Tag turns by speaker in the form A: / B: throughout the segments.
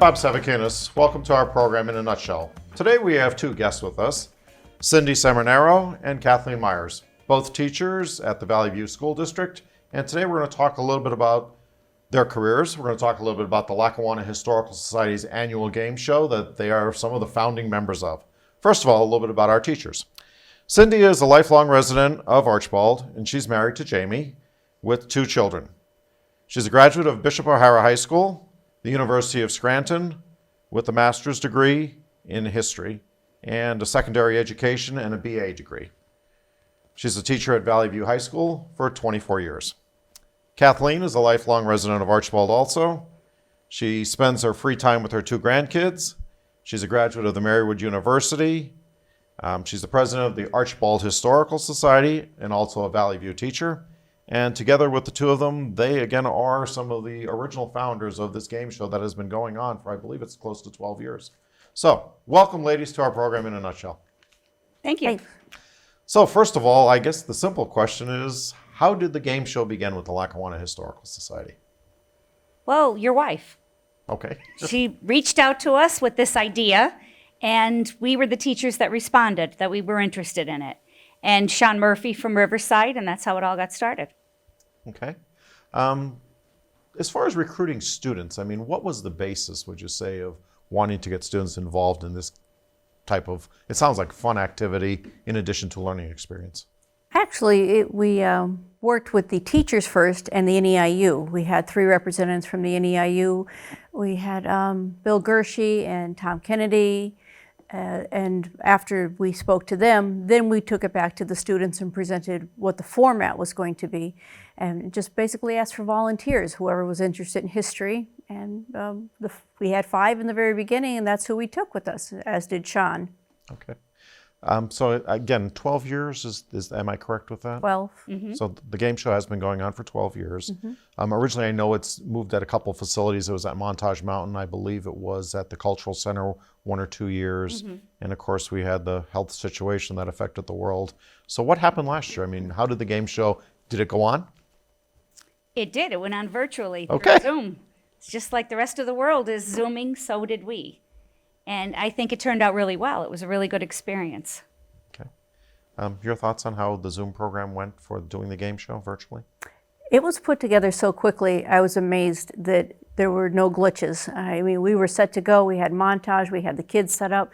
A: Bob Savakinus. Welcome to our program in a nutshell. Today we have two guests with us, Cindy Cerminaro and Kathleen Myers, both teachers at the Valley View School District. And today we're going to talk a little bit about their careers. We're going to talk a little bit about the Lackawanna Historical Society's annual game show that they are some of the founding members of. First of all, a little bit about our teachers. Cindy is a lifelong resident of Archbald, and she's married to Jamie with two children. She's a graduate of Bishop O'Hara High School, the University of Scranton, with a master's degree in history and a secondary education and a BA degree. She's a teacher at Valley View High School for 24 years. Kathleen is a lifelong resident of Archbald also. She spends her free time with her two grandkids. She's a graduate of the Marywood University. She's the president of the Archbald Historical Society and also a Valley View teacher. And together with the two of them, they again are some of the original founders of this game show that has been going on for, I believe it's close to 12 years. So, welcome ladies to our program in a nutshell.
B: Thank you.
A: So first of all, I guess the simple question is, how did the game show begin with the Lackawanna Historical Society?
B: Well, your wife.
A: Okay.
B: She reached out to us with this idea, and we were the teachers that responded, that we were interested in it. And Sean Murphy from Riverside, and that's how it all got started.
A: Okay. As far as recruiting students, I mean, what was the basis, would you say, of wanting to get students involved in this type of, it sounds like fun activity in addition to learning experience?
C: Actually, we worked with the teachers first and the NEIU. We had three representatives from the NEIU. We had Bill Gershie and Tom Kennedy. And after we spoke to them, then we took it back to the students and presented what the format was going to be, and just basically asked for volunteers, whoever was interested in history. And we had 5 in the very beginning, and that's who we took with us, as did Sean.
A: Okay. So again, 12 years, is am I correct with that?
C: 12.
B: Mm-hmm.
A: So the game show has been going on for 12 years. Mm-hmm. Originally, I know it's moved at a couple facilities. It was at Montage Mountain. I believe it was at the Cultural Center 1 or 2 years. Mm-hmm. And of course, we had the health situation that affected the world. So what happened last year? I mean, how did the game show, did it go on?
B: It did. It went on virtually
A: Okay.
B: through Zoom. It's just like the rest of the world is Zooming, so did we. And I think it turned out really well. It was a really good experience.
A: Okay. Your thoughts on how the Zoom program went for doing the game show virtually?
C: It was put together so quickly, I was amazed that there were no glitches. I mean, we were set to go. We had montage, we had the kids set up.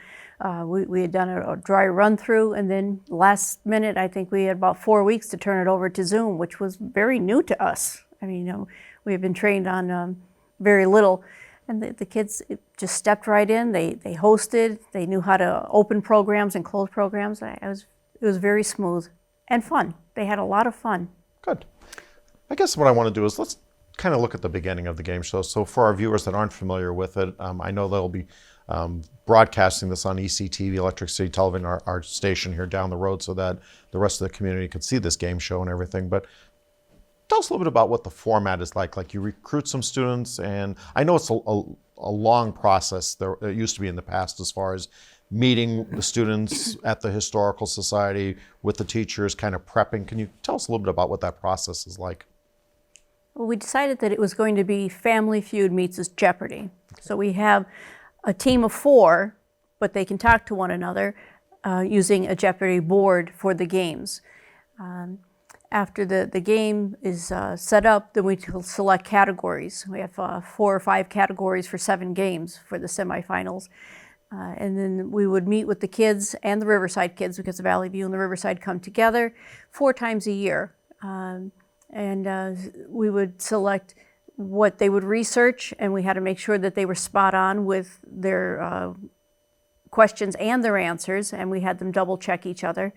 C: We had done a dry run through, and then last minute, I think we had about 4 weeks to turn it over to Zoom, which was very new to us. I mean, we had been trained on very little. And the kids just stepped right in. They hosted. They knew how to open programs and close programs. It was very smooth and fun. They had a lot of fun.
A: Good. I guess what I want to do is let's kind of look at the beginning of the game show. So for our viewers that aren't familiar with it, I know they'll be broadcasting this on ECTV, Electric City Television, our station here down the road, so that the rest of the community could see this game show and everything. But tell us a little bit about what the format is like. Like, you recruit some students, and I know it's a long process. It used to be in the past, as far as meeting the students at the Historical Society with the teachers, kind of prepping. Can you tell us a little bit about what that process is like?
C: Well, we decided that it was going to be Family Feud meets Jeopardy. Okay. So we have a team of 4, but they can talk to one another using a Jeopardy board for the games. After the game is set up, then we select categories. We have 4 or 5 categories for 7 games for the semifinals. And then we would meet with the kids and the Riverside kids, because the Valley View and the Riverside come together 4 times a year. We would select what they would research, and we had to make sure that they were spot on with their questions and their answers, and we had them double check each other,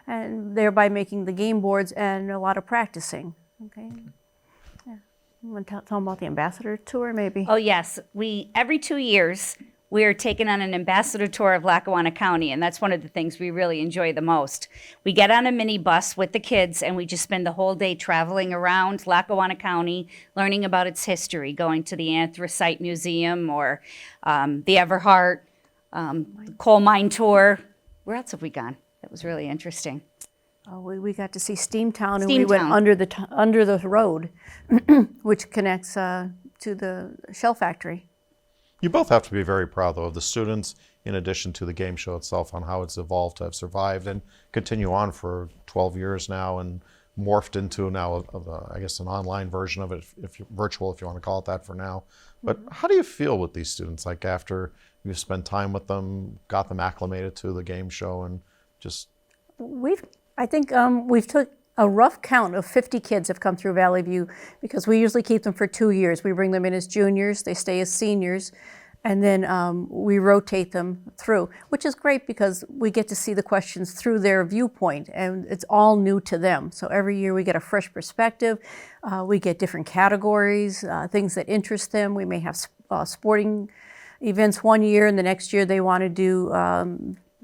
C: and thereby making the game boards and a lot of practicing. Okay. Yeah. You want to tell them about the ambassador tour, maybe?
B: Oh, yes. Every 2 years, we're taking on an ambassador tour of Lackawanna County, and that's one of the things we really enjoy the most. We get on a mini bus with the kids, and we just spend the whole day traveling around Lackawanna County, learning about its history, going to the Anthracite Museum or the Everhart coal mine tour. Where else have we gone? That was really interesting.
C: We got to see Steamtown, and
B: Steamtown.
C: we went under the road, which connects to the shell factory.
A: You both have to be very proud, though, of the students, in addition to the game show itself, on how it's evolved to have survived and continue on for 12 years now, and morphed into now, I guess, an online version of it, if you're virtual, if you want to call it that for now. But how do you feel with these students, like after you've spent time with them, got them acclimated to the game show, and just...
C: I think we've took a rough count of 50 kids have come through Valley View, because we usually keep them for 2 years. We bring them in as juniors, they stay as seniors, and then we rotate them through, which is great because we get to see the questions through their viewpoint, and it's all new to them. So every year we get a fresh perspective. We get different categories, things that interest them. We may have sporting events one year, and the next year they want to do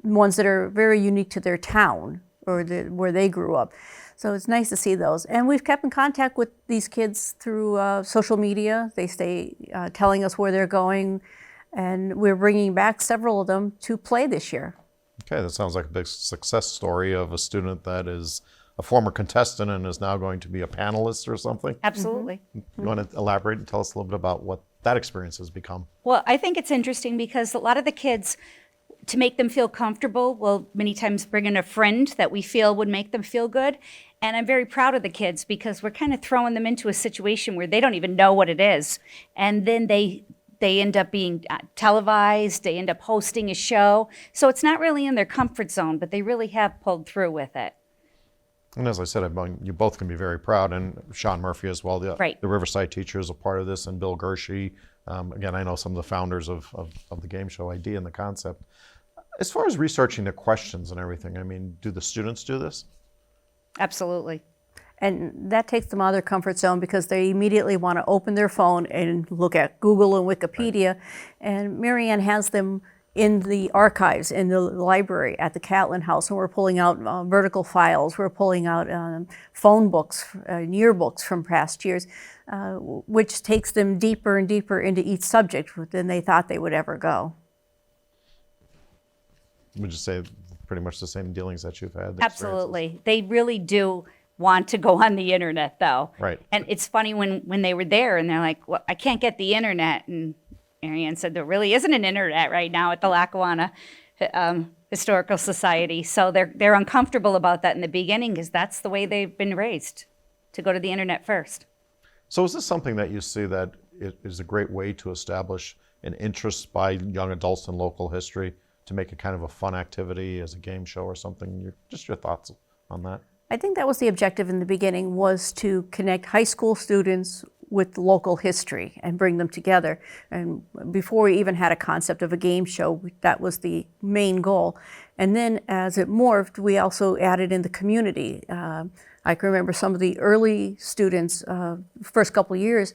C: ones that are very unique to their town or where they grew up. So it's nice to see those. And we've kept in contact with these kids through social media. They stay telling us where they're going, and we're bringing back several of them to play this year.
A: Okay, that sounds like a big success story of a student that is a former contestant and is now going to be a panelist or something.
B: Absolutely.
A: You want to elaborate and tell us a little bit about what that experience has become?
B: Well, I think it's interesting because a lot of the kids, to make them feel comfortable, will many times bring in a friend that we feel would make them feel good. And I'm very proud of the kids because we're kind of throwing them into a situation where they don't even know what it is. And then they end up being televised, they end up hosting a show. So it's not really in their comfort zone, but they really have pulled through with it.
A: And as I said, you both can be very proud, and Sean Murphy as well, the Riverside teacher, is a part of this, and Bill Gershie. Again, I know some of the founders of the game show idea and the concept. As far as researching the questions and everything, I mean, do the students do this?
B: Absolutely.
C: And that takes them out of their comfort zone because they immediately want to open their phone and look at Google and Wikipedia. Right. And Marianne has them in the archives, in the library at the Catlin House, and we're pulling out vertical files, we're pulling out phone books, yearbooks from past years, which takes them deeper and deeper into each subject than they thought they would ever go.
A: Would you say pretty much the same dealings that you've had?
B: Absolutely. They really do want to go on the internet, though.
A: Right.
B: And it's funny when they were there and they're like, well, I can't get the internet. And Marianne said, there really isn't an internet right now at the Lackawanna Historical Society. So they're uncomfortable about that in the beginning because that's the way they've been raised, to go to the internet first.
A: So is this something that you see that it is a great way to establish an interest by young adults in local history, to make it kind of a fun activity as a game show or something? Just your thoughts on that?
C: I think that was the objective in the beginning, was to connect high school students with local history and bring them together. And before we even had a concept of a game show, that was the main goal. And then as it morphed, we also added in the community. I can remember some of the early students, first couple of years,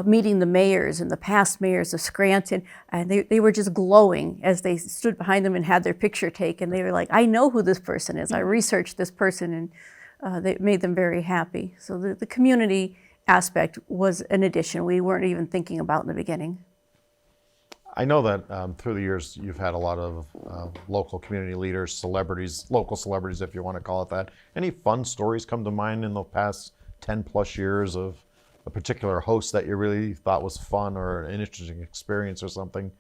C: meeting the mayors and the past mayors of Scranton, and they were just glowing as they stood behind them and had their picture taken. They were like, I know who this person is. I researched this person, and they made them very happy. So the community aspect was an addition we weren't even thinking about in the beginning.
A: I know that through the years you've had a lot of local community leaders, celebrities, local celebrities if you want to call it that. Any fun stories come to mind in the past 10 plus years of a particular host that you really thought was fun or an interesting experience or something?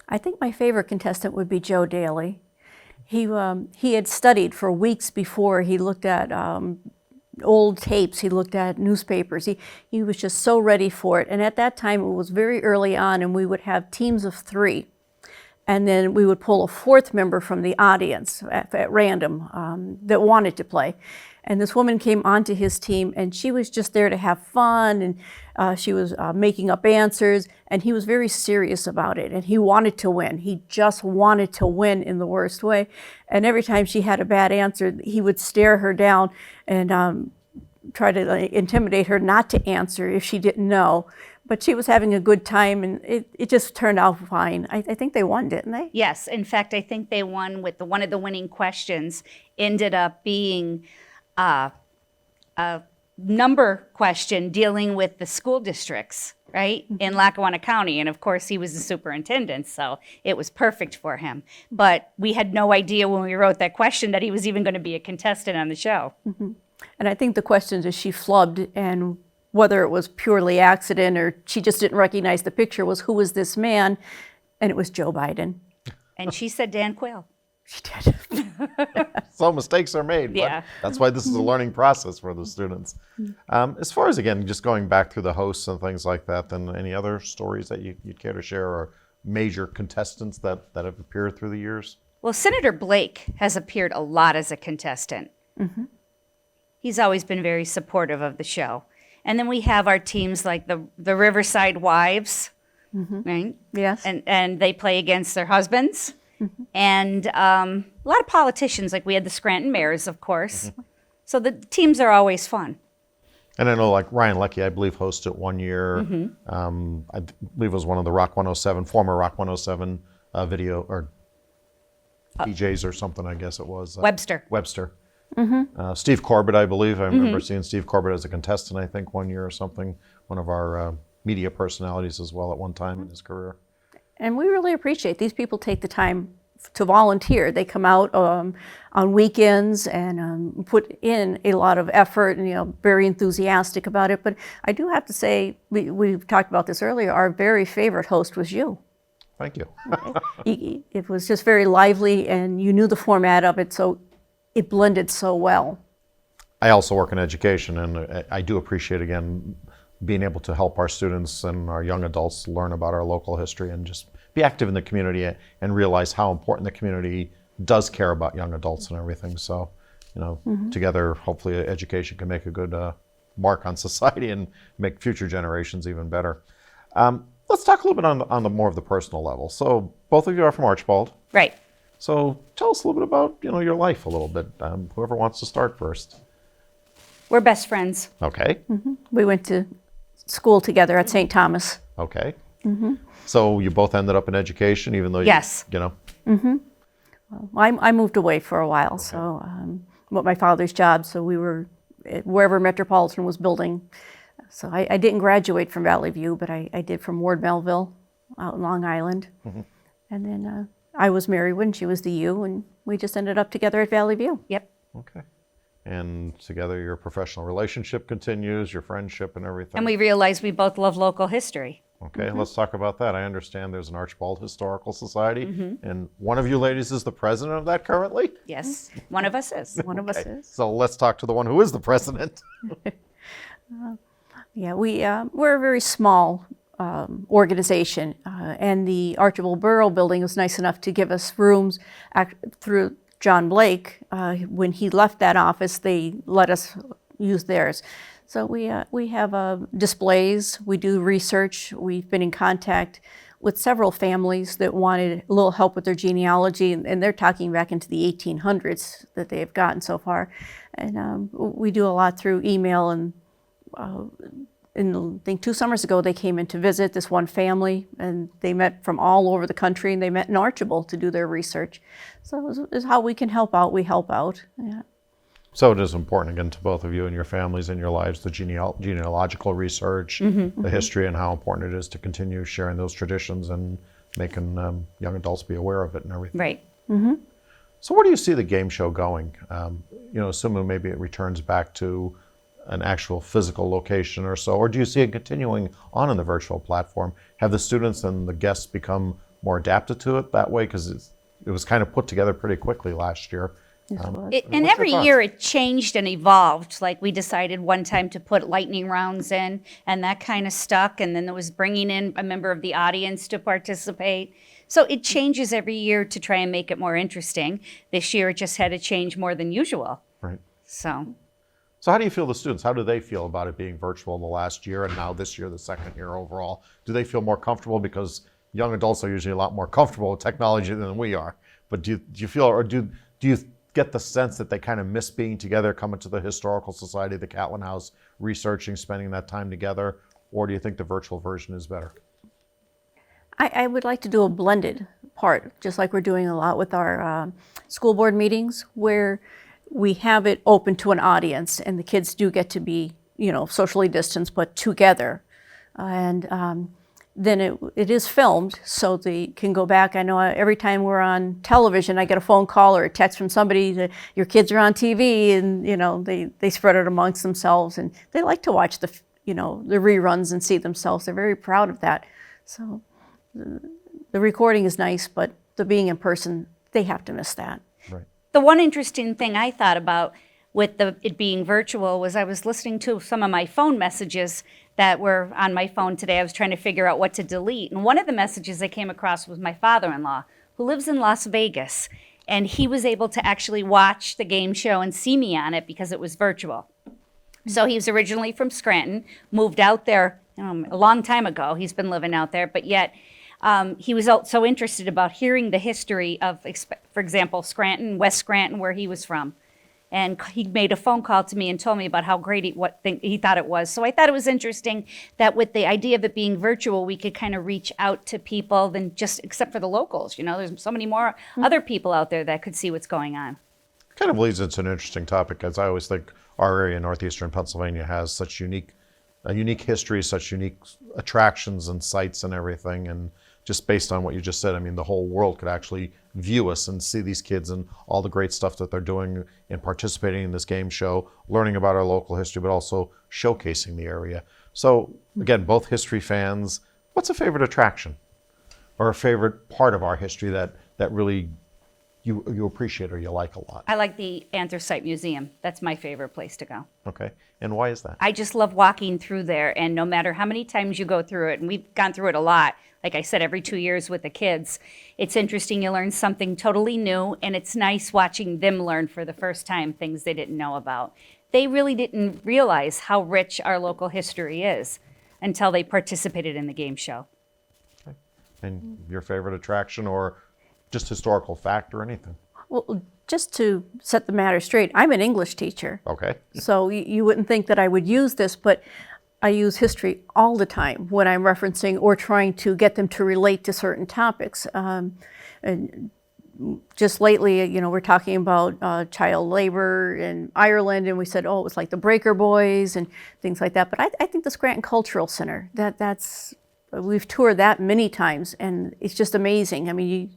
C: I think my favorite contestant would be Joe Daly. He had studied for weeks before. He looked at old tapes, he looked at newspapers. He was just so ready for it. And at that time, it was very early on, and we would have teams of 3. And then we would pull a 4th member from the audience at random that wanted to play. And this woman came onto his team, and she was just there to have fun, and she was making up answers, and he was very serious about it, and he wanted to win. He just wanted to win in the worst way. And every time she had a bad answer, he would stare her down and try to intimidate her not to answer if she didn't know. But she was having a good time, and it just turned out fine. I think they won, didn't they?
B: Yes. In fact, I think they won with one of the winning questions ended up being a number question dealing with the school districts, right, in Lackawanna County. And of course, he was the superintendent, so it was perfect for him. But we had no idea when we wrote that question that he was even going to be a contestant on the show.
C: Mm-hmm. And I think the questions is she flubbed, and whether it was purely accident or she just didn't recognize the picture, was who was this man? And it was Joe Biden.
B: And she said Dan Quayle.
C: She did.
A: So mistakes are made. But
B: Yeah.
A: that's why this is a learning process for the students. As far as, again, just going back through the hosts and things like that, then any other stories that you'd care to share, or major contestants that have appeared through the years?
B: Well, Senator Blake has appeared a lot as a contestant. He's always been very supportive of the show. And then we have our teams like the Riverside Wives, right?
C: Yes.
B: And they play against their husbands. And a lot of politicians, like we had the Scranton mayors, of course. So the teams are always fun.
A: And I know, like Ryan Leckie, I believe, hosted one year. I believe it was one of the Rock 107, former Rock 107 video, or DJs or something, I guess it was.
B: Webster.
A: Steve Corbett, I believe. I remember seeing Steve Corbett as a contestant, I think, one year or something. One of our media personalities as well at one time in his career.
C: And we really appreciate these people take the time to volunteer. They come out on weekends and put in a lot of effort and, very enthusiastic about it. But I do have to say, we've talked about this earlier, our very favorite host was you.
A: Thank you.
C: It was just very lively, and you knew the format of it, so it blended so well.
A: I also work in education, and I do appreciate, again, being able to help our students and our young adults learn about our local history and just be active in the community and realize how important the community does care about young adults and everything. So, together, hopefully education can make a good mark on society and make future generations even better. Let's talk a little bit on the more of the personal level. So both of you are from Archibald.
B: Right.
A: So tell us a little bit about, your life a little bit. Whoever wants to start first.
B: We're best friends.
A: Okay.
C: We went to school together at St. Thomas.
A: Okay. So you both ended up in education, even though
B: Yes.
C: I moved away for a while, so with my father's job, so we were wherever Metropolitan was building. So I didn't graduate from Valley View, but I did from Ward Melville out in Long Island. And then I was married when she was the U, and we just ended up together at Valley View.
B: Yep.
A: Okay. And together your professional relationship continues, your friendship and everything.
B: And we realized we both love local history.
A: Okay, let's talk about that. I understand there's an Archibald Historical Society, and one of you ladies is the president of that currently?
B: Yes, one of us is.
C: One of us is.
A: So let's talk to the one who is the president.
C: Yeah, we're a very small organization, and the Archibald Borough Building was nice enough to give us rooms through John Blake. When he left that office, they let us use theirs. So we have displays, we do research, we've been in contact with several families that wanted a little help with their genealogy, and they're talking back into the 1800s that they've gotten so far. And we do a lot through email, and I think 2 summers ago they came in to visit this one family, and they met from all over the country, and they met in Archibald to do their research. So it's how we can help out, we help out. Yeah.
A: So it is important, again, to both of you and your families and your lives, the genealogical research, the history, and how important it is to continue sharing those traditions and making young adults be aware of it and everything.
B: Right.
A: So where do you see the game show going? Assuming maybe it returns back to an actual physical location or so, or do you see it continuing on in the virtual platform? Have the students and the guests become more adapted to it that way? Because it was kind of put together pretty quickly last year.
B: And
A: What's your
B: every
A: thoughts?
B: year it changed and evolved. Like we decided one time to put lightning rounds in, and that kind of stuck. And then there was bringing in a member of the audience to participate. So it changes every year to try and make it more interesting. This year it just had to change more than usual.
A: Right.
B: So
A: how do you feel the students? How do they feel about it being virtual the last year and now this year, the second year overall? Do they feel more comfortable? Because young adults are usually a lot more comfortable with technology than we are. But do you feel, or do you get the sense that they kind of miss being together, coming to the Historical Society, the Catlin House, researching, spending that time together? Or do you think the virtual version is better?
C: I would like to do a blended part, just like we're doing a lot with our school board meetings, where we have it open to an audience and the kids do get to be, socially distanced, but together. And then it is filmed, so they can go back. I know every time we're on television, I get a phone call or a text from somebody that your kids are on TV, and they spread it amongst themselves, and they like to watch the reruns and see themselves. They're very proud of that. So the recording is nice, but the being in person, they have to miss that.
A: Right.
B: The one interesting thing I thought about with it being virtual was I was listening to some of my phone messages that were on my phone today. I was trying to figure out what to delete. And one of the messages I came across was my father-in-law, who lives in Las Vegas. And he was able to actually watch the game show and see me on it because it was virtual. So he was originally from Scranton, moved out there a long time ago. He's been living out there, but yet he was so interested about hearing the history of, for example, Scranton, West Scranton, where he was from. And he made a phone call to me and told me about how great he thought it was. So I thought it was interesting that with the idea of it being virtual, we could kind of reach out to people than just, except for the locals. There's so many more other people out there that could see what's going on.
A: Kind of leads into an interesting topic, as I always think our area, northeastern Pennsylvania, has such a unique history, such unique attractions and sites and everything. And just based on what you just said, I mean, the whole world could actually view us and see these kids and all the great stuff that they're doing in participating in this game show, learning about our local history, but also showcasing the area. So again, both history fans, what's a favorite attraction or a favorite part of our history that really you appreciate or you like a lot?
B: I like the Anthracite Museum. That's my favorite place to go.
A: Okay. And why is that?
B: I just love walking through there, and no matter how many times you go through it, and we've gone through it a lot, like I said, every 2 years with the kids, it's interesting. You learn something totally new, and it's nice watching them learn for the first time things they didn't know about. They really didn't realize how rich our local history is until they participated in the game show.
A: Okay. And your favorite attraction or just historical fact or anything?
C: Well, just to set the matter straight, I'm an English teacher.
A: Okay.
C: So you wouldn't think that I would use this, but I use history all the time when I'm referencing or trying to get them to relate to certain topics. And just lately, we're talking about child labor in Ireland, and we said, oh, it was like the Breaker Boys and things like that. But I think the Scranton Cultural Center, we've toured that many times, and it's just amazing. I mean,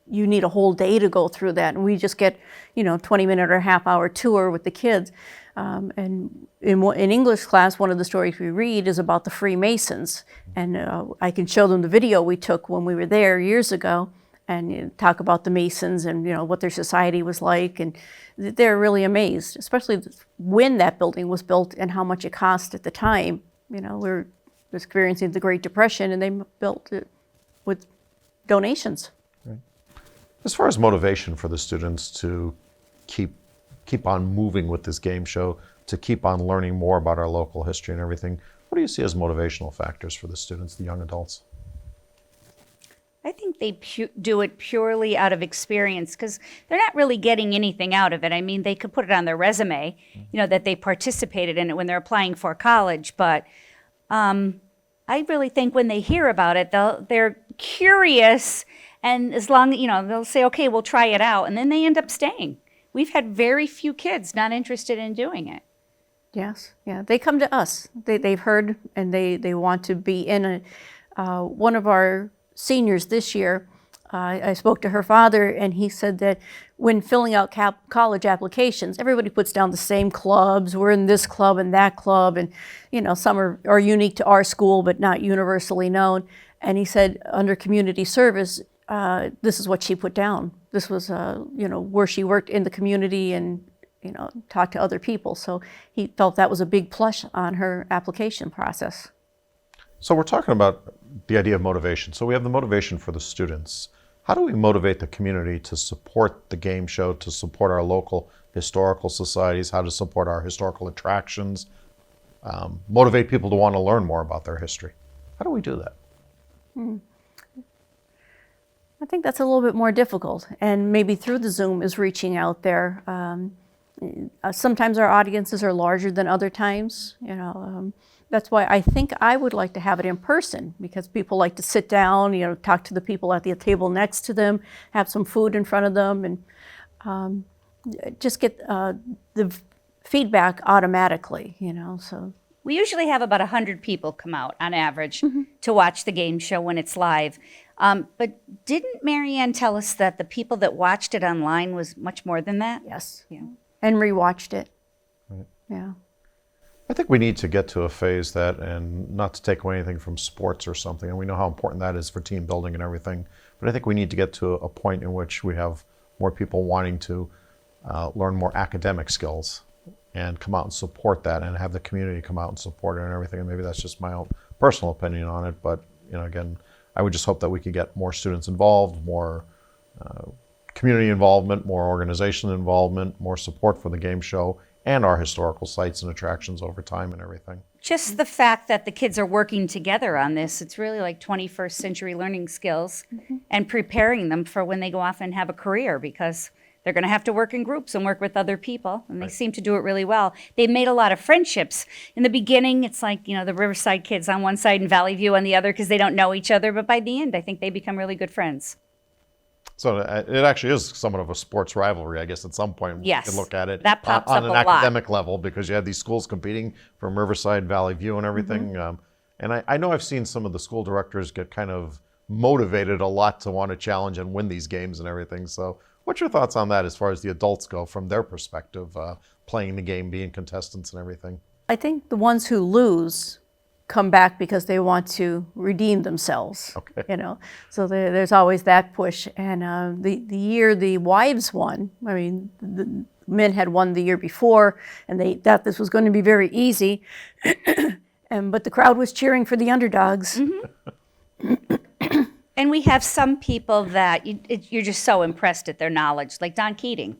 C: you need a whole day to go through that, and we just get 20-minute or half-hour tour with the kids. And in English class, one of the stories we read is about the Freemasons, and I can show them the video we took when we were there years ago, and talk about the Masons and what their society was like, and they're really amazed, especially when that building was built and how much it cost at the time. We're experiencing the Great Depression, and they built it with donations.
A: As far as motivation for the students to keep on moving with this game show, to keep on learning more about our local history and everything, what do you see as motivational factors for the students, the young adults?
B: I think they do it purely out of experience because they're not really getting anything out of it. I mean, they could put it on their resume, that they participated in it when they're applying for college. But I really think when they hear about it, they're curious. And as long, they'll say, okay, we'll try it out. And then they end up staying. We've had very few kids not interested in doing it.
C: Yes, yeah. They come to us. They've heard, and they want to be in one of our seniors this year. I spoke to her father, and he said that when filling out college applications, everybody puts down the same clubs. We're in this club and that club, and some are unique to our school but not universally known. And he said under community service, this is what she put down. This was, where she worked in the community and, talked to other people. So he felt that was a big plus on her application process.
A: So we're talking about the idea of motivation. So we have the motivation for the students. How do we motivate the community to support the game show, to support our local historical societies, how to support our historical attractions, motivate people to want to learn more about their history? How do we do that?
C: I think that's a little bit more difficult, and maybe through the Zoom is reaching out there. Sometimes our audiences are larger than other times. That's why I think I would like to have it in person, because people like to sit down, talk to the people at the table next to them, have some food in front of them, and just get the feedback automatically. So.
B: We usually have about 100 people come out on average to watch the game show when it's live. But didn't Marianne tell us that the people that watched it online was much more than that?
C: Yes.
B: Yeah.
C: And rewatched it.
A: Right.
C: Yeah.
A: I think we need to get to a phase that, and not to take away anything from sports or something, and we know how important that is for team building and everything, but I think we need to get to a point in which we have more people wanting to learn more academic skills and come out and support that, and have the community come out and support it and everything. And maybe that's just my own personal opinion on it, but again, I would just hope that we could get more students involved, more community involvement, more organizational involvement, more support for the game show and our historical sites and attractions over time and everything.
B: Just the fact that the kids are working together on this, it's really like 21st century learning skills and preparing them for when they go off and have a career, because they're going to have to work in groups and work with other people, and they seem to do it really well. They've made a lot of friendships. In the beginning, it's like, the Riverside kids on one side and Valley View on the other, because they don't know each other, but by the end, I think they become really good friends.
A: So it actually is somewhat of a sports rivalry, I guess, at some point.
B: Yes,
A: you can look at it
B: that pops
A: on
B: up
A: an
B: a lot.
A: academic level, because you have these schools competing from Riverside, Valley View and everything. And I know I've seen some of the school directors get kind of motivated a lot to want to challenge and win these games and everything. So what's your thoughts on that as far as the adults go, from their perspective, playing the game, being contestants and everything?
C: I think the ones who lose come back because they want to redeem themselves.
A: Okay.
C: So there's always that push. And the year the wives won, I mean, the men had won the year before, and they thought this was going to be very easy. But the crowd was cheering for the underdogs.
B: And we have some people that you're just so impressed at their knowledge, like Don Keating.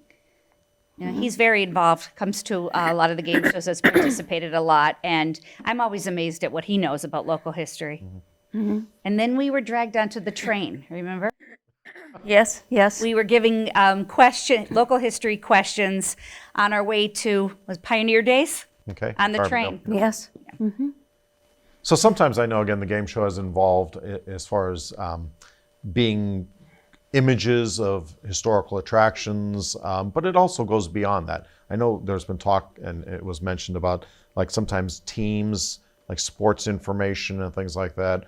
B: He's very involved, comes to a lot of the game shows, has participated a lot, and I'm always amazed at what he knows about local history. And then we were dragged onto the train, remember?
C: Yes.
B: We were giving local history questions on our way to, was Pioneer Days?
A: Okay.
B: On the
A: Carbondale.
B: train.
C: Yes.
A: So sometimes I know, again, the game show is involved as far as being images of historical attractions, but it also goes beyond that. I know there's been talk, and it was mentioned about, like, sometimes teams, like sports information and things like that.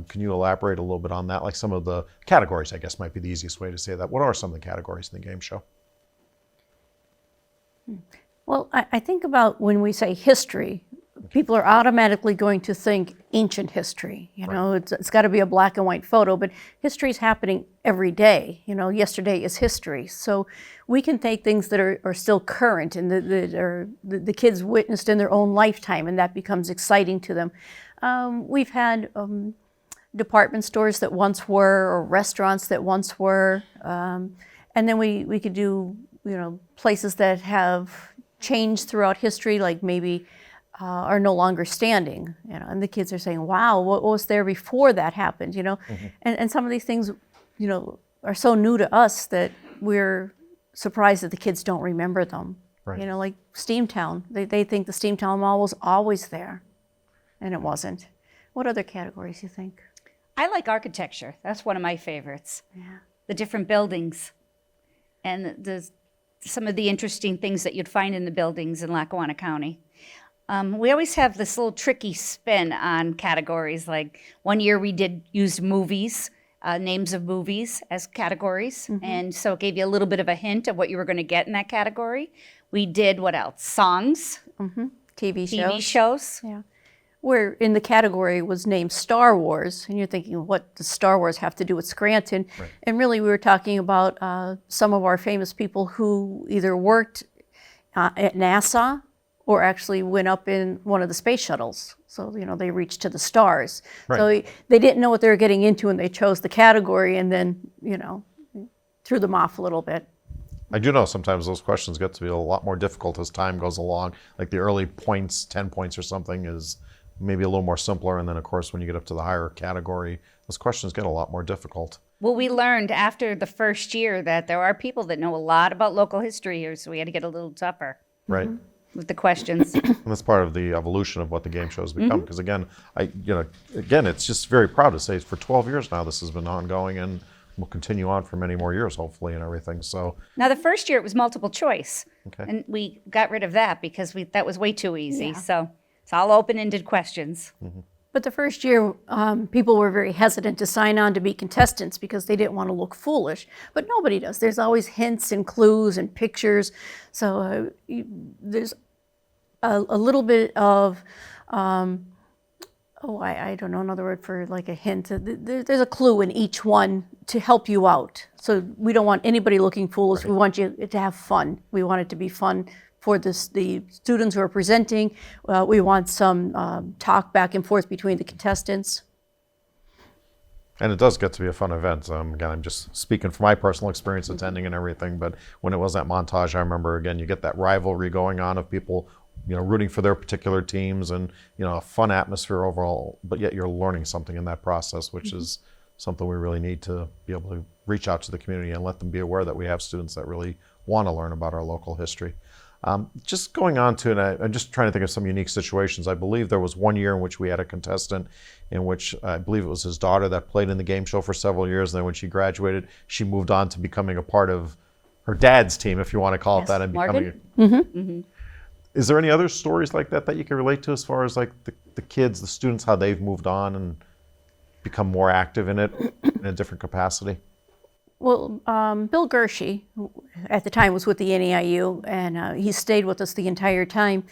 A: Can you elaborate a little bit on that? Like some of the categories, I guess, might be the easiest way to say that. What are some of the categories in the game show?
C: Well, I think about when we say history, people are automatically going to think ancient history. It's got to be a black and white photo, but history is happening every day. Yesterday is history. So we can take things that are still current and that are the kids witnessed in their own lifetime, and that becomes exciting to them. We've had department stores that once were, or restaurants that once were, and then we could do places that have changed throughout history, like maybe are no longer standing, and the kids are saying, wow, what was there before that happened, and some of these things, are so new to us that we're surprised that the kids don't remember them.
A: Right.
C: Like Steamtown, they think the Steamtown Mall was always there, and it wasn't. What other categories you think?
B: I like architecture. That's one of my favorites.
C: Yeah.
B: The different buildings and some of the interesting things that you'd find in the buildings in Lackawanna County. We always have this little tricky spin on categories. Like one year we used movies, names of movies as categories. And so it gave you a little bit of a hint of what you were going to get in that category. We did, what else? Songs.
C: TV
B: TV shows.
C: Yeah. Where in the category was named Star Wars, and you're thinking, what does Star Wars have to do with Scranton?
A: Right.
C: And really we were talking about some of our famous people who either worked at NASA or actually went up in one of the space shuttles. So, they reached to the stars.
A: Right.
C: So they didn't know what they were getting into, and they chose the category and then, threw them off a little bit.
A: I do know sometimes those questions get to be a lot more difficult as time goes along. Like the early points, 10 points or something, is maybe a little more simpler. And then, of course, when you get up to the higher category, those questions get a lot more difficult.
B: Well, we learned after the first year that there are people that know a lot about local history here, so we had to get a little tougher
A: Right.
B: with the questions.
A: And that's part of the evolution of what the game shows become. Because again, it's just very proud to say for 12 years now this has been ongoing, and will continue on for many more years, hopefully, and everything. So
B: Now, the first year it was multiple choice,
A: Okay.
B: and we got rid of that because that was way too easy. So it's all open-ended questions.
C: But the first year, people were very hesitant to sign on to be contestants because they didn't want to look foolish. But nobody does. There's always hints and clues and pictures. So there's a little bit of, I don't know another word for like a hint. There's a clue in each one to help you out. So we don't want anybody looking foolish.
A: Right.
C: We want you to have fun. We want it to be fun for the students who are presenting. We want some talk back and forth between the contestants.
A: And it does get to be a fun event. Again, I'm just speaking from my personal experience attending and everything, but when it was that montage, I remember, again, you get that rivalry going on of people, rooting for their particular teams, and, a fun atmosphere overall, but yet you're learning something in that process, which is something we really need to be able to reach out to the community and let them be aware that we have students that really want to learn about our local history. Just going on to, and I'm just trying to think of some unique situations. I believe there was one year in which we had a contestant in which I believe it was his daughter that played in the game show for several years. And then when she graduated, she moved on to becoming a part of her dad's team, if you want to call it that, and becoming. Is there any other stories like that that you can relate to as far as like the kids, the students, how they've moved on and become more active in it in a different capacity?
C: Well, Bill Gershie, who at the time was with the NEIU, and he stayed with us the entire time.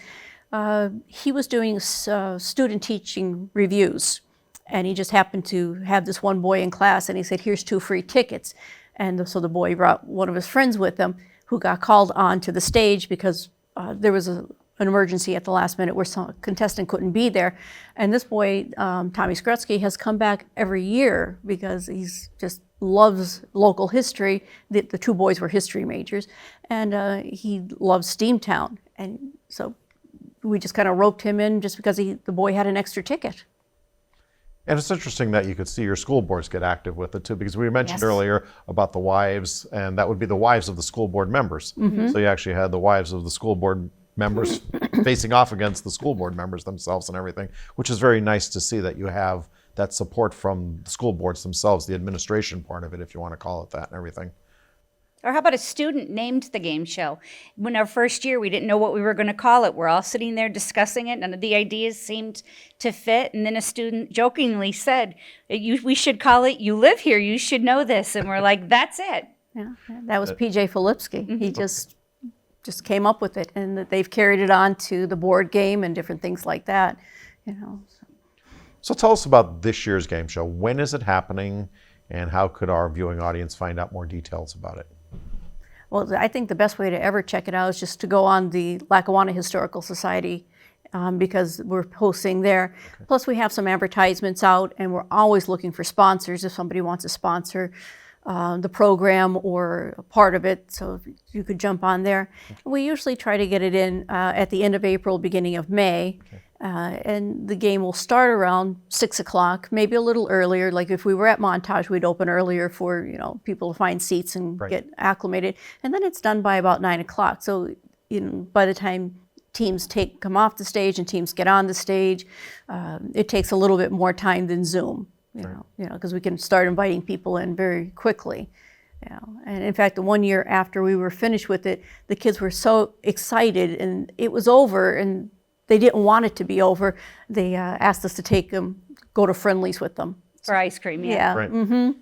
C: He was doing student teaching reviews, and he just happened to have this one boy in class, and he said, "Here's 2 free tickets." And so the boy brought one of his friends with him, who got called on to the stage because there was an emergency at the last minute where some contestant couldn't be there. And this boy, Tommy Skrutsky, has come back every year because he's just loves local history. The 2 boys were history majors, and he loves Steamtown. And so we just kind of roped him in just because the boy had an extra ticket.
A: And it's interesting that you could see your school boards get active with it too, because we mentioned earlier about the wives, and that would be the wives of the school board members. So you actually had the wives of the school board members facing off against the school board members themselves and everything, which is very nice to see that you have that support from the school boards themselves, the administration part of it, if you want to call it that, and everything.
B: Or how about a student named the game show? When our first year, we didn't know what we were going to call it. We're all sitting there discussing it. None of the ideas seemed to fit. And then a student jokingly said, we should call it, "You live here, you should know this." And we're like, that's it.
C: Yeah, that was PJ Filipsky. He just came up with it, and that they've carried it on to the board game and different things like that.
A: So tell us about this year's game show. When is it happening, and how could our viewing audience find out more details about it?
C: Well, I think the best way to ever check it out is just to go on the Lackawanna Historical Society, because we're posting there. Okay. Plus, we have some advertisements out, and we're always looking for sponsors if somebody wants to sponsor the program or a part of it. So if you could jump on there. Okay. We usually try to get it in at the end of April, beginning of May. Okay. And the game will start around 6 o'clock, maybe a little earlier. Like if we were at Montage, we'd open earlier for people to find seats and get acclimated. And then it's done by about 9 o'clock. So by the time teams come off the stage and teams get on the stage, it takes a little bit more time than Zoom. Because we can start inviting people in very quickly. And in fact, the one year after we were finished with it, the kids were so excited, and it was over, and they didn't want it to be over. They asked us to go to Friendly's with them.
B: For ice cream,
C: yeah.
A: Right.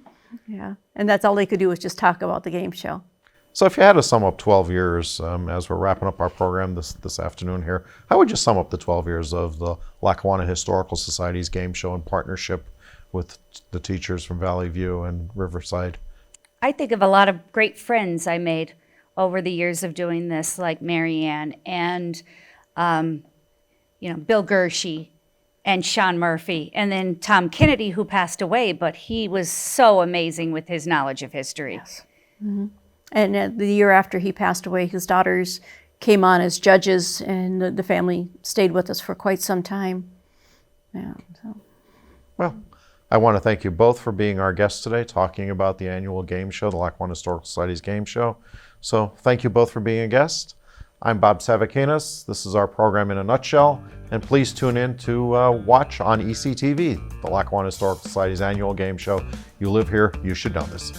C: Yeah, and that's all they could do was just talk about the game show.
A: So if you had to sum up 12 years, as we're wrapping up our program this afternoon here, how would you sum up the 12 years of the Lackawanna Historical Society's game show in partnership with the teachers from Valley View and Riverside?
B: I think of a lot of great friends I made over the years of doing this, like Marianne and Bill Gershie and Sean Murphy, and then Tom Kennedy, who passed away, but he was so amazing with his knowledge of history.
C: Yes. Mm-hmm. And the year after he passed away, his daughters came on as judges, and the family stayed with us for quite some time. Yeah. So.
A: Well, I want to thank you both for being our guests today, talking about the annual game show, the Lackawanna Historical Society's game show. So thank you both for being a guest. I'm Bob Savakinus. This is our program in a nutshell. And please tune in to watch on ECTV, the Lackawanna Historical Society's annual game show. You live here, you should know this.